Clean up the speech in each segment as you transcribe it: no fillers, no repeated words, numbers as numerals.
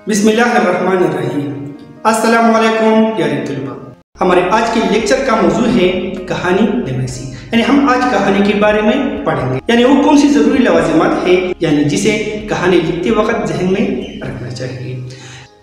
बिस्मिल्लाहिर्रहमानिर्रहीम। अस्सलामु अलैकुम प्यारे तलबा। हमारे आज के लेक्चर का मौजू है कहानी नवीसी, यानी हम आज कहानी के बारे में पढ़ेंगे, यानी वो कौन सी जरूरी लवाजिमात है यानी जिसे कहानी लिखते वक्त जहन में रखना चाहिए।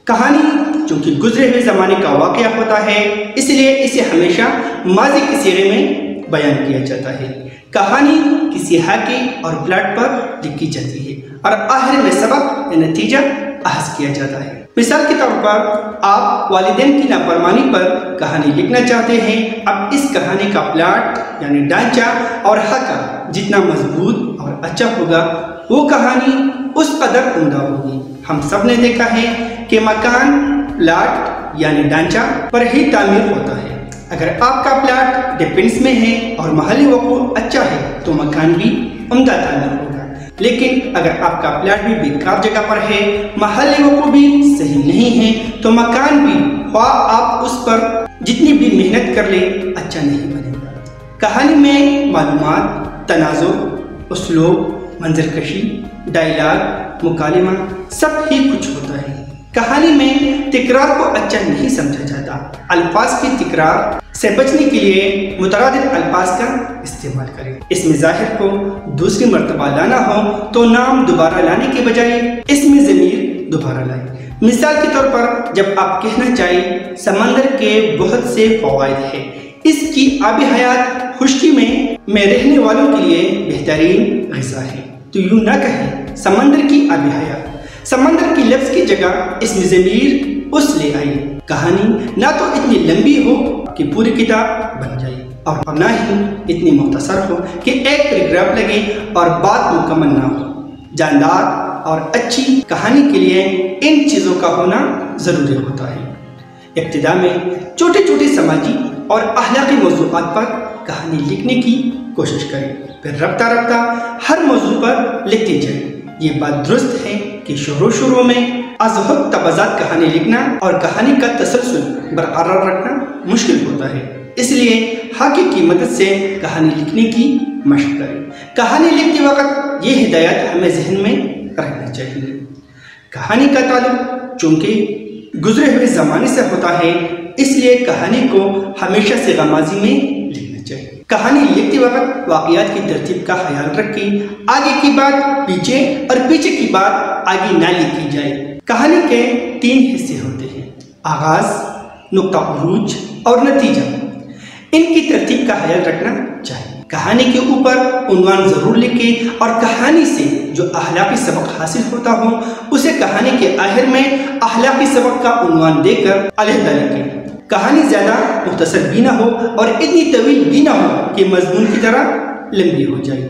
कहानी चूंकि गुजरे हुए ज़माने का वाक़या होता है, इसलिए इसे हमेशा माजी के सिरे में बयान किया जाता है। कहानी किसी हाके और प्लाट पर लिखी जाती है और आखिर में सबक या नतीजा अहस किया जाता है। मिसाल के तौर पर आप वालिदैन की नाफरमानी पर कहानी लिखना चाहते हैं। अब इस कहानी का प्लाट यानी ढांचा और हाका जितना मजबूत और अच्छा होगा, वो कहानी उस कदर उम्दा होगी। हम सब ने देखा है कि मकान प्लाट यानी ढांचा पर ही तामीर होता है। अगर आपका प्लाट डिफेंस में है और महल्ली वक़ूफ़ अच्छा है तो मकान भी उम्दा तामीर होगा। लेकिन अगर आपका प्लाट भी बेकार जगह पर है, महल्ली वक़ूफ़ भी सही नहीं है, तो मकान भी ख्वाह आप उस पर जितनी भी मेहनत कर ले अच्छा नहीं बनेगा। कहानी में मालूमात, तनाज़ुर, उसलूब, मंजरकशी, डायलॉग, मुकालिमा सब ही कुछ होता है। कहानी में तिकरार को अच्छा नहीं समझा जाता। अल्फाज की तिकरार से बचने के लिए मुतरादिद अल्फाज का इस्तेमाल करें। इसमें ज़ाहिर को दूसरी मर्तबा लाना हो तो नाम दोबारा लाने के बजाय इसमें ज़मीर दोबारा लाएं। मिसाल के तौर पर जब आप कहना चाहें समंदर के बहुत से फ़वाइद है, इसकी आबी हयात खुश्की में रहने वालों के लिए बेहतरीन ग़िज़ा है, तो यूँ ना कहें समंदर की आबी हयात। समंदर की लफ्ज़ की जगह इसमें ज़मीर उस ले आई। कहानी ना तो इतनी लंबी हो कि पूरी किताब बन जाए और ना ही इतनी मुख्तसर हो कि एक पैराग्राफ लगे और बात मुकम्मल ना हो। जानदार और अच्छी कहानी के लिए इन चीज़ों का होना ज़रूरी होता है। इब्तिदा में छोटे छोटे समाजी और अखलाकी मौज़ूआत पर कहानी लिखने की कोशिश करें, फिर रफ्ता रफ्ता हर मौजू पर लिखते जाए। ये बात दुरुस्त है कि शुरू में अज़हब तबाज़ात कहानी लिखना और कहानी का तसलसल बरकरार रखना मुश्किल होता है, इसलिए हाके की मदद से कहानी लिखने की मशक़ करें। कहानी लिखते वक्त ये हिदायत हमें जहन में रखना चाहिए। कहानी का ताल्लुक चूँकि गुजरे हुए ज़माने से होता है, इसलिए कहानी को हमेशा से गमाज़ी में लिखना चाहिए। कहानी लिखते वक्त वाक़ियात की तरतीब का ख्याल रखें। आगे की बात पीछे और पीछे की बात आगे ना लिखी जाए। कहानी के 3 हिस्से होते हैं, आगाज़, नुक्ता उरूज और नतीजा। इनकी तरतीब का ख्याल रखना चाहिए। कहानी के ऊपर उन्वान ज़रूर लिखें और कहानी से जो अखलाकी सबक हासिल होता हो उसे कहानी के आखिर में अखलाकी सबक का उन्वान देकर अलहदा लिखें। कहानी ज़्यादा मुख्तसर भी ना हो और इतनी तवील भी ना हो कि मजमून की तरह लंबी हो जाए।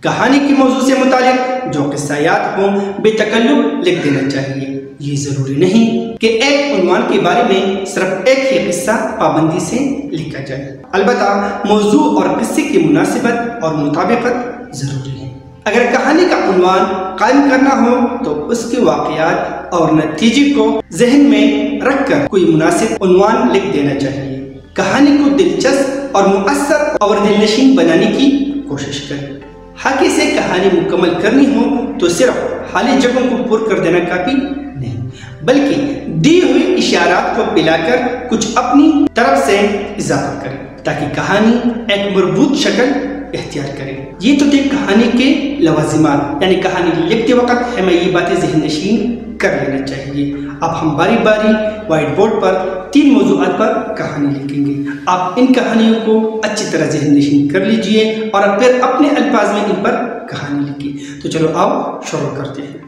कहानी के मौजू से मुतालिक जो किस्सायात हों बेतकल्लुफ़ लिख देना चाहिए। ये ज़रूरी नहीं कि एक उन्वान के बारे में सिर्फ एक ही किस्सा पाबंदी से लिखा जाए। अलबत्ता मौजू और किस्से की मुनासिबत और मुताबिकत ज़रूरी है। अगर कहानी का उन्वान कायम करना हो तो उसके वाक़यात और नतीजे को जहन में रखकर कोई मुनासिब उन्वान लिख देना चाहिए। कहानी को दिलचस्प और मुअस्सर और दिलनशीन बनाने की कोशिश करें। हाके से कहानी मुकम्मल करनी हो तो सिर्फ खाली जगहों को पूरा कर देना काफ़ी नहीं, बल्कि दी हुई इशारात को पिलाकर कुछ अपनी तरफ से इजाफा करें ताकि कहानी एक मरबूत शक्ल इख्तियार करें। ये तो थे कहानी के लवाजिमात, यानी कहानी लिखते वक्त हमें ये बातें ज़हन नशीन कर लेना चाहिए। अब हम बारी बारी वाइट बोर्ड पर 3 मौज़ूआत पर कहानी लिखेंगे। आप इन कहानियों को अच्छी तरह ज़हन नशीन कर लीजिए और फिर अपने अल्फाज में इन पर कहानी लिखिए। तो चलो आओ शुरू करते हैं।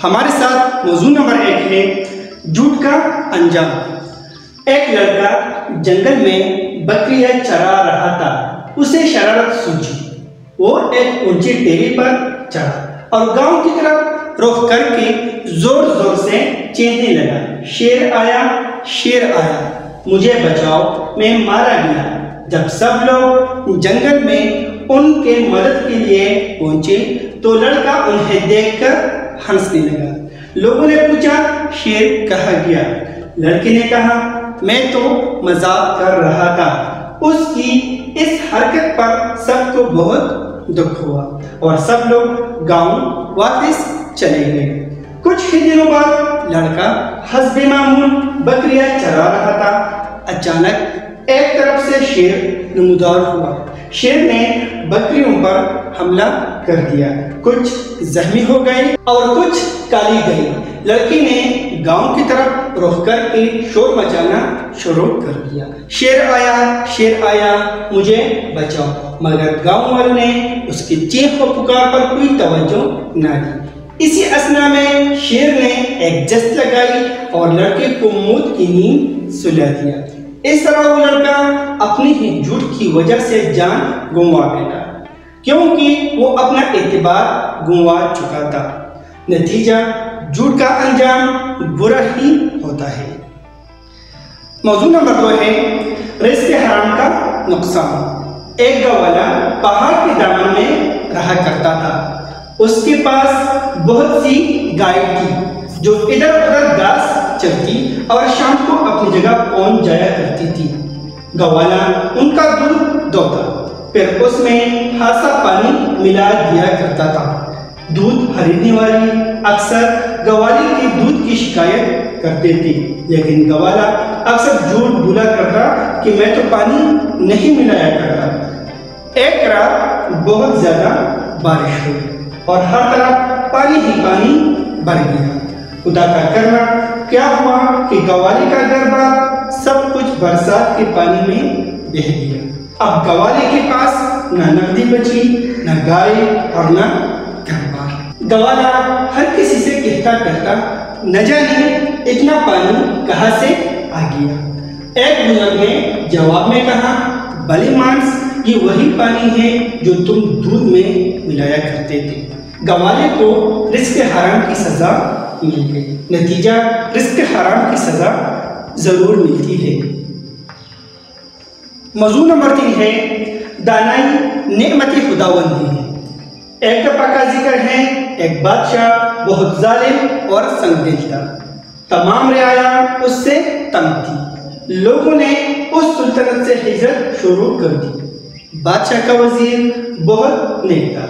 हमारे साथ मौजू नंबर 1 है झूठ का अंजाम। एक लड़का जंगल में बकरियां चरा रहा था। उसे शरारत सूझी, वो एक ऊंचे टेरे पर चढ़ा और गांव की तरफ रुख करके जोर जोर से चीखने लगा, शेर आया, शेर आया, मुझे बचाओ, मैं मारा गया। जब सब लोग जंगल में उनके मदद के लिए पहुंचे तो लड़का उन्हें देखकर हंसने लगा। लोगों ने पूछा, शेर कहाँ गया? लड़के ने कहा, मैं तो मजाक कर रहा था। उसकी इस हरकत पर सबको बहुत दुख हुआ और सब लोग गांव वापस चले गए। کچھ ہی دنوں بعد لڑکا حسب معمول بکریاں چرا رہا تھا۔ اچانک ایک طرف سے شیر نمودار ہوا۔ شیر نے بکریوں پر حملہ کر دیا، کچھ زخمی ہو گئے اور کچھ کالی گئی۔ لڑکی نے گاؤں کی طرف رخ کر کے شور مچانا شروع کر دیا، شیر آیا مجھے بچاؤ، مگر گاؤں والوں نے اس کی چیخ و پکار پر کوئی توجہ نہ دی۔ اسی اثنا میں شیر نے ایک جست لگائی اور لڑکے کو موت کی نیند سلا دیا۔ اس طرح وہ لڑکا اپنی ہی جھوٹ کی وجہ سے جان گنوا بیٹھا، کیونکہ وہ اپنا اعتبار گنوا چکا تھا۔ نتیجہ جھوٹ کا انجام برا ہی ہوتا ہے۔ موضوع نمبر 2 ہے رزق حرام کا نقصان۔ ایک گاؤں والا پہاڑ کے دامن میں رہا کرتا تھا۔ اس کے پاس بہت سی گائے تھی جو ادھر ادھر گھاس چرتی اور شام کو اپنی جگہ پہنچ جایا کرتی تھی۔ گاؤں والا ان کا دودھ دوہتا، پھر اس میں خاصا پانی ملا دیا کرتا تھا۔ دودھ خریدنے والی اکثر گوالی کے دودھ کی شکایت کرتے تھے، لیکن گوالا اکثر جھوٹ بولا کرتا کہ میں تو پانی نہیں ملایا کرتا۔ ایک رات بہت زیادہ بارش ہوئی اور ہر طرف پانی ہی پانی بھر گیا۔ خدا کا کرنا کیا ہوا کہ گوالی کا گھر بار سب کچھ برسات کے پانی میں بہہ گیا۔ اب گوالی کے پاس نہ نقدی بچی، نہ گائے اور نہ گھر بار۔ گوالا ہر کسی سے کہتا نہ جانے اتنا پانی کہاں سے آ گیا۔ ایک بزرگ نے جواب میں کہا، بھلے مانس یہ وہی پانی ہے جو تم دودھ میں ملایا کرتے تھے۔ گوالے کو رزق حرام کی سزا مل گئی۔ نتیجہ رزق حرام کی سزا ضرور ملتی ہے۔ موضوع نمبر 3 ہے دانائی نعمت خداوندی ہے۔ ایک دفعہ کا ذکر ہے، ایک بادشاہ بہت ظالم اور سنگ دل تھا۔ تمام رعایا اس سے تنگ تھی۔ لوگوں نے اس سلطنت سے ہجرت شروع کر دی۔ بادشاہ کا وزیر بہت نیک تھا۔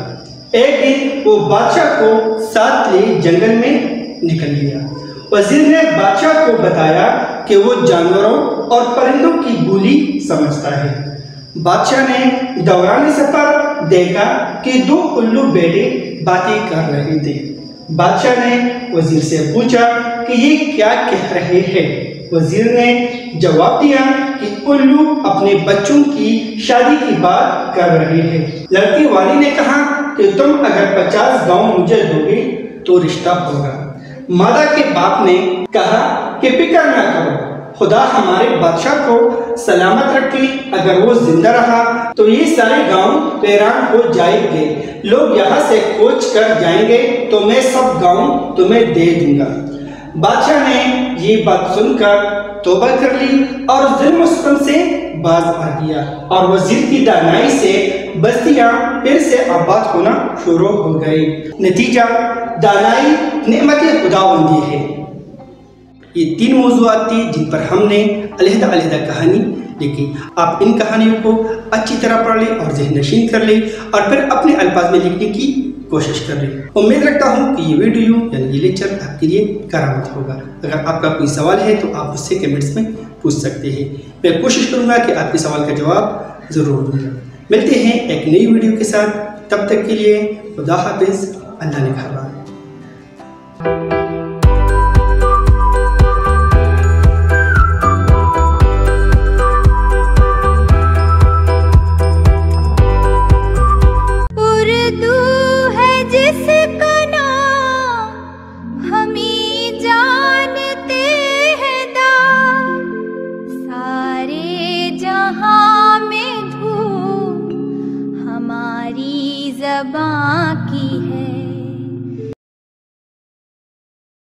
ایک دن وہ بادشاہ کو ساتھ لے جنگل میں نکل گیا۔ وزیر نے بادشاہ کو بتایا کہ وہ جانوروں اور پرندوں کی بولی سمجھتا ہے۔ بادشاہ نے دوران سفر دیکھا کہ 2 الو بیٹے باتیں کر رہے تھے۔ بادشاہ نے وزیر سے پوچھا کہ یہ کیا کہہ رہے ہیں؟ وزیر نے جواب دیا کہ الو اپنے بچوں کی شادی کی بات کر رہے ہیں۔ لڑکی والی نے کہا کہ تم اگر 50 گاؤں مجھے دو گے تو رشتہ ہوگا۔ مادہ کے باپ نے کہا کہ فکر نہ کرو، خدا ہمارے بادشاہ کو سلامت رکھے، اگر وہ زندہ رہا تو یہ سارے گاؤں ویران ہو جائیں گے، لوگ یہاں سے کوچ کر جائیں گے تو میں سب گاؤں تمہیں دے دوں گا۔ بادشاہ نے یہ بات سن کر توبہ کر لی اور ظلم و ستم سے باز آ گیا، اور وزیر کی دانائی سے بستیاں پھر سے آباد ہونا شروع ہو گئی۔ نتیجہ دانائی نعمت خداوندی ہے۔ یہ 3 موضوعات تھی جن پر ہم نے علیحدہ کہانی لکھی۔ آپ ان کہانیوں کو اچھی طرح پڑھ لیں اور ذہن نشین کر لیں اور پھر اپنے الفاظ میں لکھنے کی کوشش کر لیں۔ امید رکھتا ہوں کہ یہ ویڈیو یعنی یہ لیکچر آپ کے لیے کارآمد ہوگا۔ اگر آپ کا کوئی سوال ہے تو آپ اس سے کمنٹس میں پوچھ سکتے ہیں۔ میں کوشش کروں گا کہ آپ کے سوال کا جواب ضرور دوں گا۔ ملتے ہیں ایک نئی ویڈیو کے ساتھ، تب تک کے لیے خدا حافظ، اللہ نگہبان۔